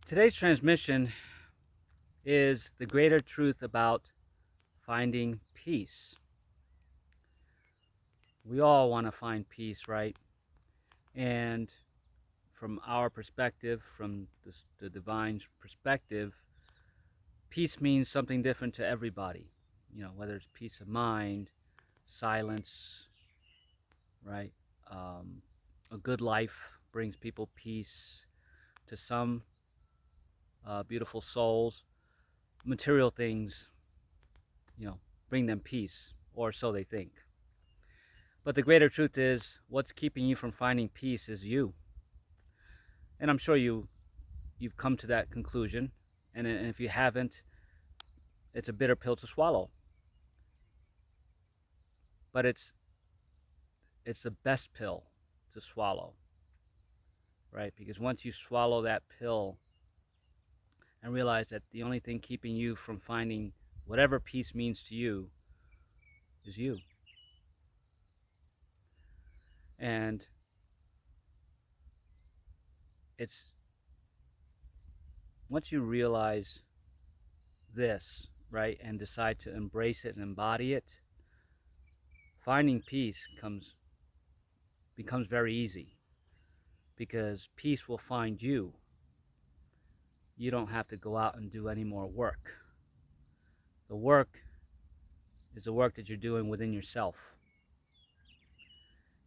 Today's transmission is the greater truth about finding peace. We all want to find peace, right? And from our perspective, from the divine's perspective, peace means something different to everybody. Whether it's peace of mind, silence, right? Um, a good life brings people peace. To some, beautiful souls, material things, bring them peace, or so they think. But the greater truth is, what's keeping you from finding peace is you. And I'm sure you've come to that conclusion. And if you haven't, it's a bitter pill to swallow. But it's the best pill to swallow, right? Because once you swallow that pill and realize that the only thing keeping you from finding whatever peace means to you is you. And it's once you realize this, right, and decide to embrace it and embody it, finding peace becomes very easy, because peace will find you. You don't have to go out and do any more work. The work is the work that you're doing within yourself.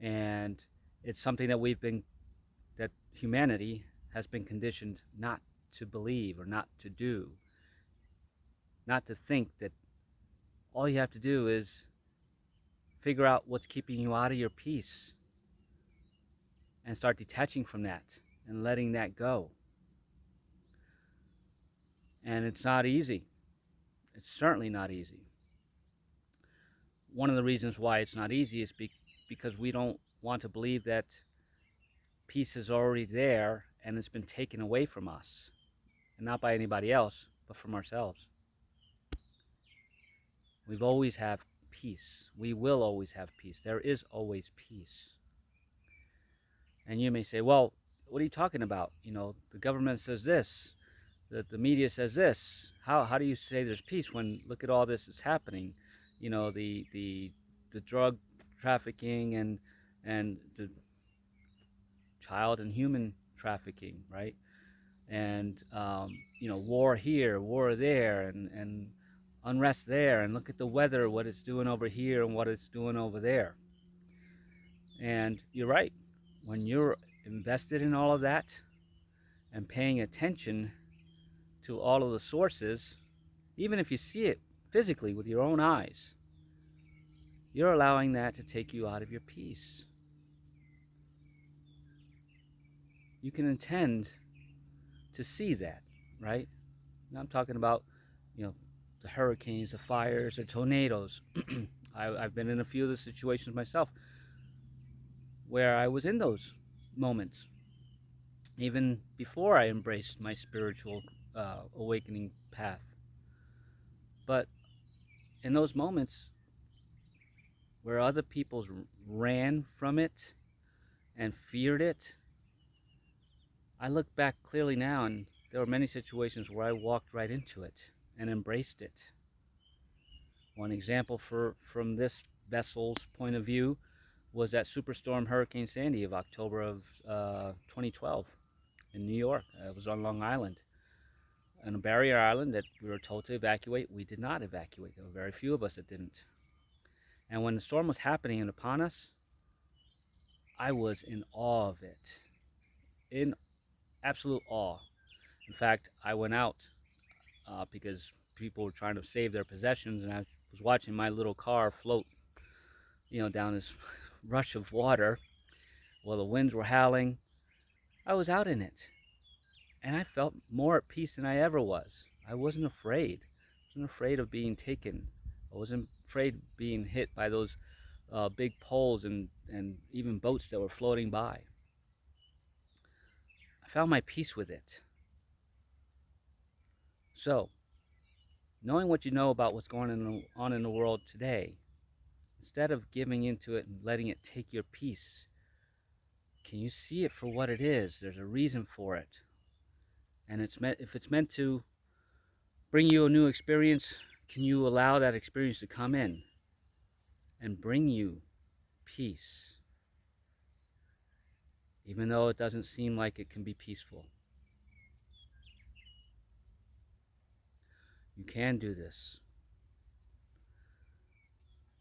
And it's something that humanity has been conditioned not to believe or not to do, not to think that all you have to do is figure out what's keeping you out of your peace and start detaching from that and letting that go. And it's not easy. It's certainly not easy. One of the reasons why it's not easy is because we don't want to believe that peace is already there and it's been taken away from us. And not by anybody else, but from ourselves. We've always have peace. We will always have peace. There is always peace. And you may say, well, what are you talking about? The government says this, the media says this. How do you say there's peace when look at all this is happening? The drug trafficking and the child and human trafficking, right? And war here, war there, and unrest there, and look at the weather, what it's doing over here and what it's doing over there. And you're right. When you're invested in all of that and paying attention to all of the sources, even if you see it physically with your own eyes, you're allowing that to take you out of your peace. You can intend to see that, right? Now I'm talking about, the hurricanes, the fires, the tornadoes. I've been in a few of the situations myself where I was in those moments, even before I embraced my spiritual awakening path. But in those moments where other people ran from it and feared it, I look back clearly now, and there were many situations where I walked right into it and embraced it. One example from this vessel's point of view was that superstorm Hurricane Sandy of October of 2012 in New York. It was on Long Island, on a barrier island that we were told to evacuate. We did not evacuate. There were very few of us that didn't. And when the storm was happening and upon us, I was in awe of it, in absolute awe. In fact, I went out because people were trying to save their possessions, and I was watching my little car float, down this rush of water while the winds were howling. I was out in it, and I felt more at peace than I ever was. I wasn't afraid. I wasn't afraid of being taken. I wasn't afraid of being hit by those big poles and even boats that were floating by. I found my peace with it. So, knowing what you know about what's going on in the world today, instead of giving into it and letting it take your peace, can you see it for what it is? There's a reason for it. And if it's meant to bring you a new experience, can you allow that experience to come in and bring you peace, even though it doesn't seem like it can be peaceful? You can do this.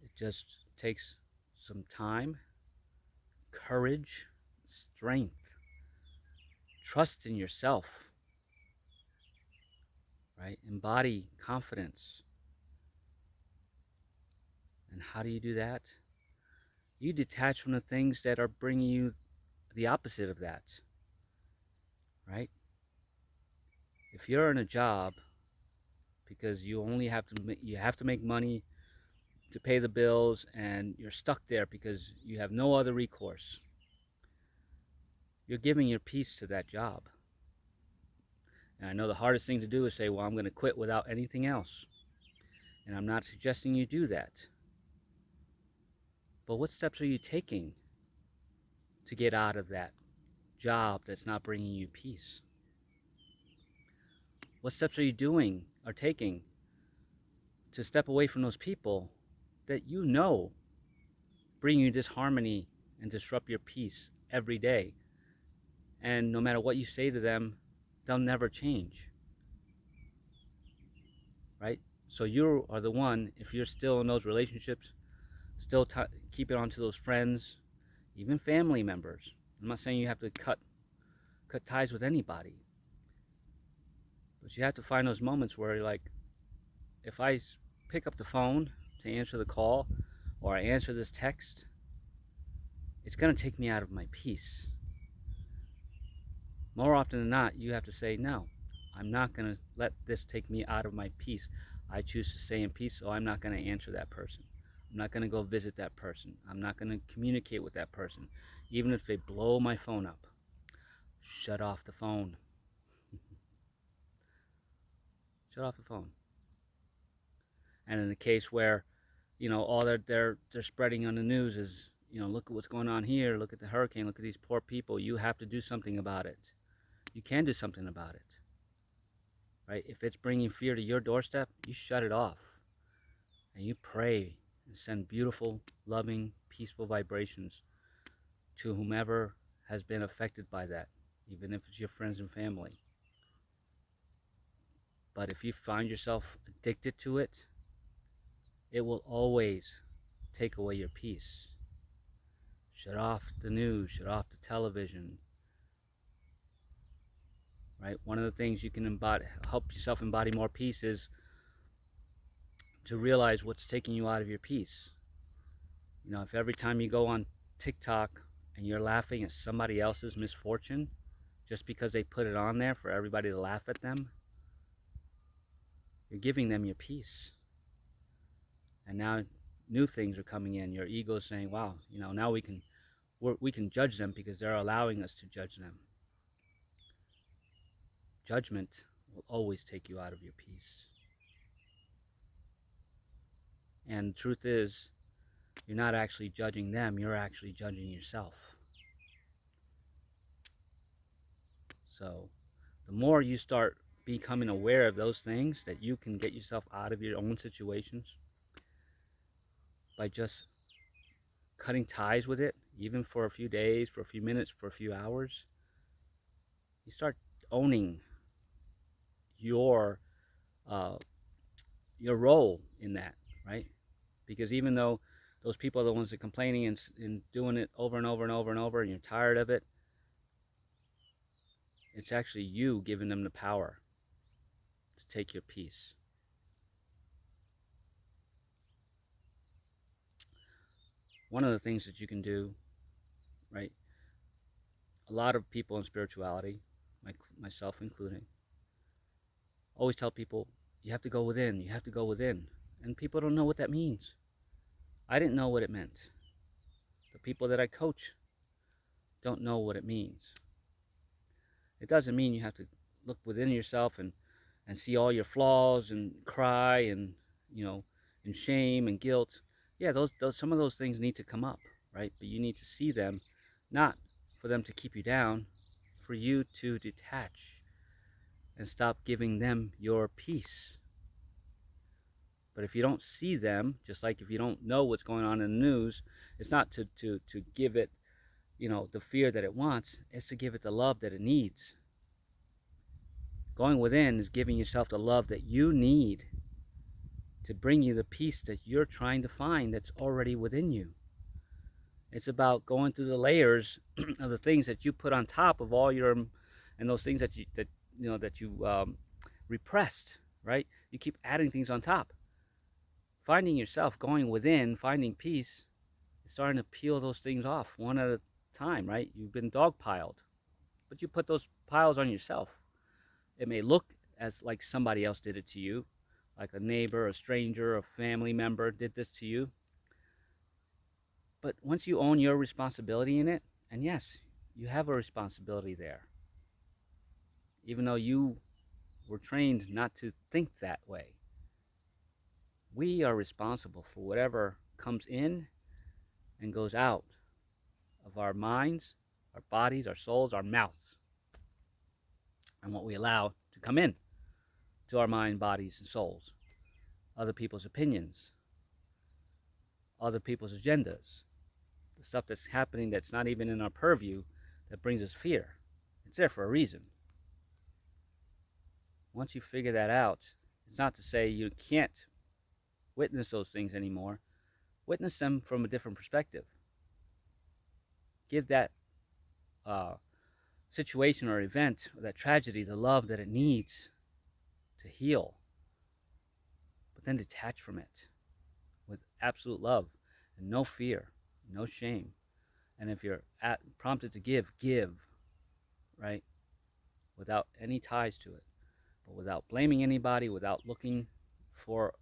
It just takes some time, courage, strength, trust in yourself, right? Embody confidence. And how do you do that? You detach from the things that are bringing you the opposite of that, right? If you're in a job because you have to make money to pay the bills, and you're stuck there because you have no other recourse, you're giving your peace to that job. And I know the hardest thing to do is say, well, I'm going to quit without anything else. And I'm not suggesting you do that. But what steps are you taking to get out of that job that's not bringing you peace? What steps are you doing or taking to step away from those people that you know bring you disharmony and disrupt your peace every day? And no matter what you say to them, they'll never change, right? So you are the one, if you're still in those relationships, still keep it on to those friends, even family members. I'm not saying you have to cut ties with anybody, but you have to find those moments where you're like, if I pick up the phone to answer the call, or I answer this text, it's going to take me out of my peace. More often than not, you have to say, no, I'm not going to let this take me out of my peace. I choose to stay in peace, so I'm not going to answer that person. I'm not going to go visit that person. I'm not going to communicate with that person, even if they blow my phone up. Shut off the phone. Shut off the phone. And in the case where, all they're spreading on the news is, look at what's going on here, look at the hurricane, look at these poor people, you have to do something about it. You can do something about it, right? If it's bringing fear to your doorstep, you shut it off, and you pray and send beautiful, loving, peaceful vibrations to whomever has been affected by that, even if it's your friends and family. But if you find yourself addicted to it, it will always take away your peace. Shut off the news, shut off the television, right? One of the things you can help yourself embody more peace is to realize what's taking you out of your peace. If every time you go on TikTok and you're laughing at somebody else's misfortune just because they put it on there for everybody to laugh at them, you're giving them your peace. And now new things are coming in. Your ego is saying, wow, now we can judge them because they're allowing us to judge them. Judgment will always take you out of your peace. And the truth is, you're not actually judging them, you're actually judging yourself. So the more you start becoming aware of those things, that you can get yourself out of your own situations by just cutting ties with it, even for a few days, for a few minutes, for a few hours, you start owning your uh, your role in that, right? Because even though those people are the ones that are complaining and doing it over and over and over and over, and you're tired of it, it's actually you giving them the power to take your peace. One of the things that you can do, right? A lot of people in spirituality, myself including, always tell people, you have to go within, you have to go within. And people don't know what that means. I didn't know what it meant. The people that I coach don't know what it means. It doesn't mean you have to look within yourself and see all your flaws and cry and, and shame and guilt. Yeah, those some of those things need to come up, right? But you need to see them, not for them to keep you down, for you to detach and stop giving them your peace. But if you don't see them, just like if you don't know what's going on in the news, it's not to give it, the fear that it wants. It's to give it the love that it needs. Going within is giving yourself the love that you need to bring you the peace that you're trying to find that's already within you. It's about going through the layers of the things that you put on top of all your, and those things that you repressed, right? You keep adding things on top. Finding yourself, going within, finding peace, is starting to peel those things off one at a time, right? You've been dogpiled, but you put those piles on yourself. It may look as like somebody else did it to you, like a neighbor, a stranger, a family member did this to you. But once you own your responsibility in it, and yes, you have a responsibility there, even though you were trained not to think that way. We are responsible for whatever comes in and goes out of our minds, our bodies, our souls, our mouths, and what we allow to come in to our mind, bodies, and souls. Other people's opinions, other people's agendas, the stuff that's happening that's not even in our purview that brings us fear. It's there for a reason. Once you figure that out, it's not to say you can't witness those things anymore. Witness them from a different perspective. Give that uh, situation or event or that tragedy the love that it needs to heal, but then detach from it with absolute love and no fear, no shame. And if you're prompted to give, right, without any ties to it, but without blaming anybody, without looking for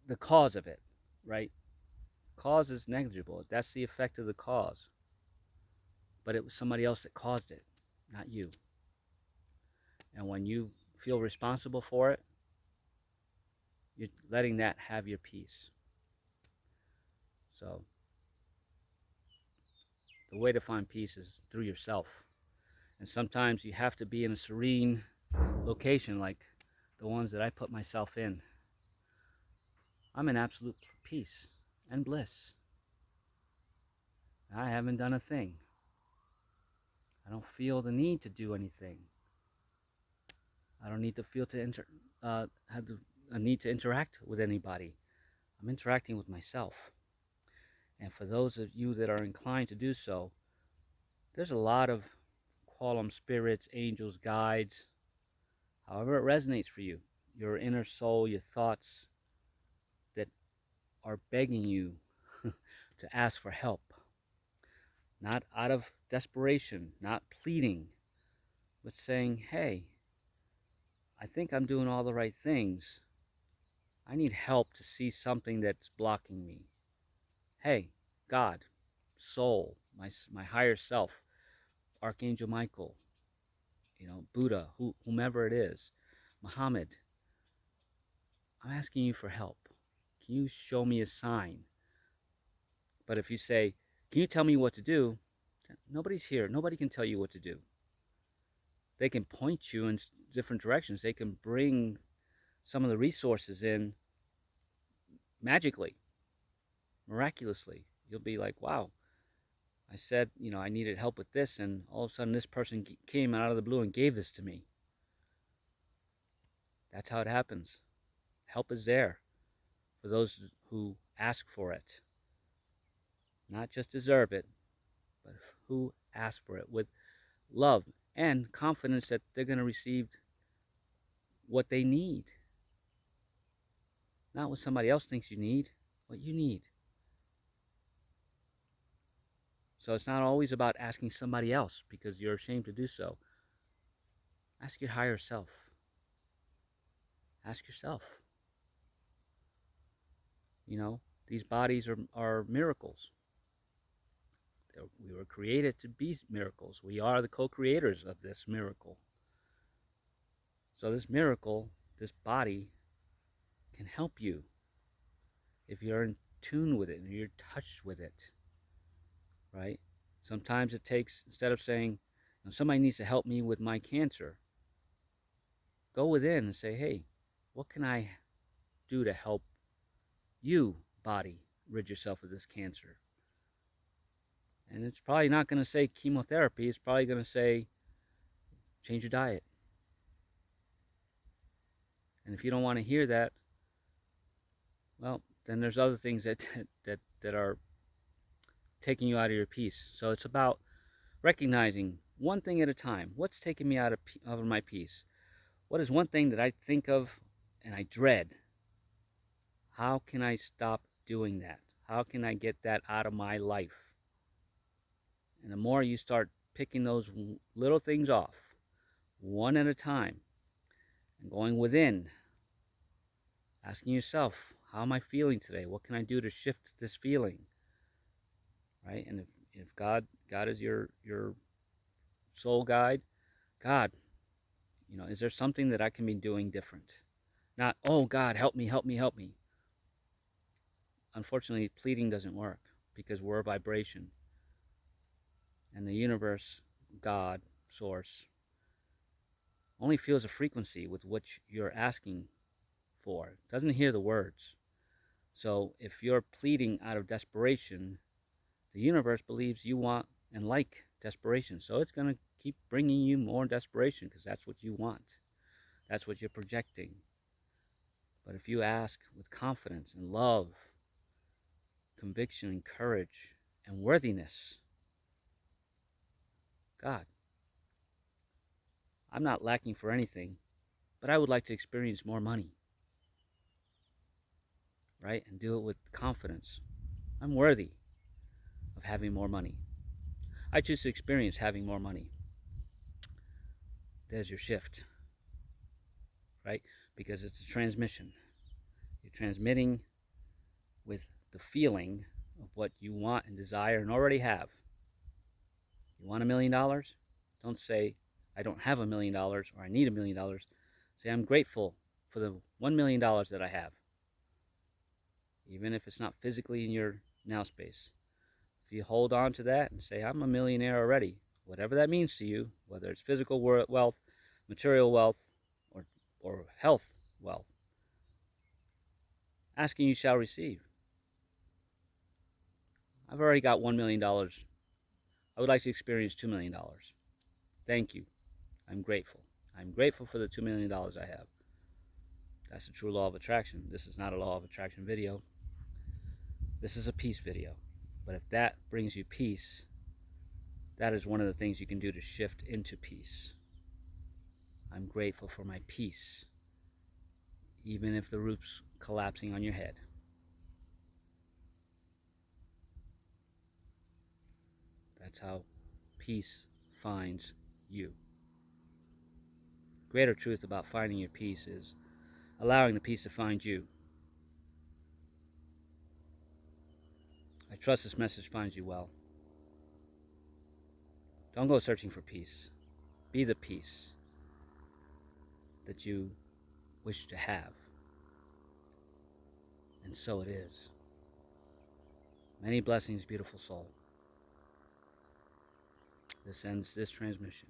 the cause of it, right? Cause is negligible. That's the effect of the cause. But it was somebody else that caused it, not you. And when you feel responsible for it, you're letting that have your peace. So the way to find peace is through yourself. And sometimes you have to be in a serene location like the ones that I put myself in. I'm in absolute peace and bliss. I haven't done a thing. I don't feel the need to do anything. I don't need to feel have a need to interact with anybody. I'm interacting with myself. And for those of you that are inclined to do so, there's a lot of, call them spirits, angels, guides, however it resonates for you, your inner soul, your thoughts that are begging you to ask for help. Not out of desperation, not pleading, but saying, hey, I think I'm doing all the right things. I need help to see something that's blocking me. Hey, God, soul, my higher self, Archangel Michael, Buddha, whomever it is, Muhammad, I'm asking you for help. Can you show me a sign? But if you say, can you tell me what to do? Nobody's here. Nobody can tell you what to do. They can point you in different directions. They can bring some of the resources in magically, miraculously. You'll be like, wow, I said, I needed help with this, and all of a sudden this person came out of the blue and gave this to me. That's how it happens. Help is there for those who ask for it. Not just deserve it, but who ask for it with love and confidence that they're going to receive what they need. Not what somebody else thinks you need, what you need. So it's not always about asking somebody else because you're ashamed to do so. Ask your higher self. Ask yourself. These bodies are miracles. We were created to be miracles. We are the co-creators of this miracle. So this miracle, this body, can help you if you're in tune with it and you're touched with it, right? Sometimes it takes, instead of saying, somebody needs to help me with my cancer, go within and say, hey, what can I do to help you, body, rid yourself of this cancer? And it's probably not going to say chemotherapy. It's probably going to say change your diet. And if you don't want to hear that, well, then there's other things that are taking you out of your peace. So it's about recognizing one thing at a time. What's taking me out of my peace? What is one thing that I think of and I dread? How can I stop doing that? How can I get that out of my life? And the more you start picking those little things off, one at a time, and going within, asking yourself, how am I feeling today? What can I do to shift this feeling? Right? And if God is your soul guide, God, is there something that I can be doing different? Not, oh God, help me, help me, help me. Unfortunately, pleading doesn't work because we're a vibration. And the universe, God, source, only feels a frequency with which you're asking for. It doesn't hear the words. So if you're pleading out of desperation, the universe believes you want and like desperation. So it's going to keep bringing you more desperation because that's what you want. That's what you're projecting. But if you ask with confidence and love, conviction and courage and worthiness, God, I'm not lacking for anything, but I would like to experience more money, right? And do it with confidence. I'm worthy of having more money. I choose to experience having more money. There's your shift, right? Because it's a transmission. You're transmitting with the feeling of what you want and desire and already have. You want $1,000,000? Don't say, I don't have $1,000,000 or I need $1,000,000. Say, I'm grateful for the $1,000,000 that I have, even if it's not physically in your now space. If you hold on to that and say, I'm a millionaire already, whatever that means to you, whether it's physical wealth, material wealth, or health wealth, asking you shall receive. I've already got $1,000,000. I would like to experience $2,000,000. Thank you. I'm grateful. I'm grateful for the $2,000,000 I have. That's the true law of attraction. This is not a law of attraction video. This is a peace video. But if that brings you peace, that is one of the things you can do to shift into peace. I'm grateful for my peace, even if the roof's collapsing on your head. That's how peace finds you. Greater truth about finding your peace is allowing the peace to find you. I trust this message finds you well. Don't go searching for peace. Be the peace that you wish to have. And so it is. Many blessings, beautiful soul. This ends this transmission.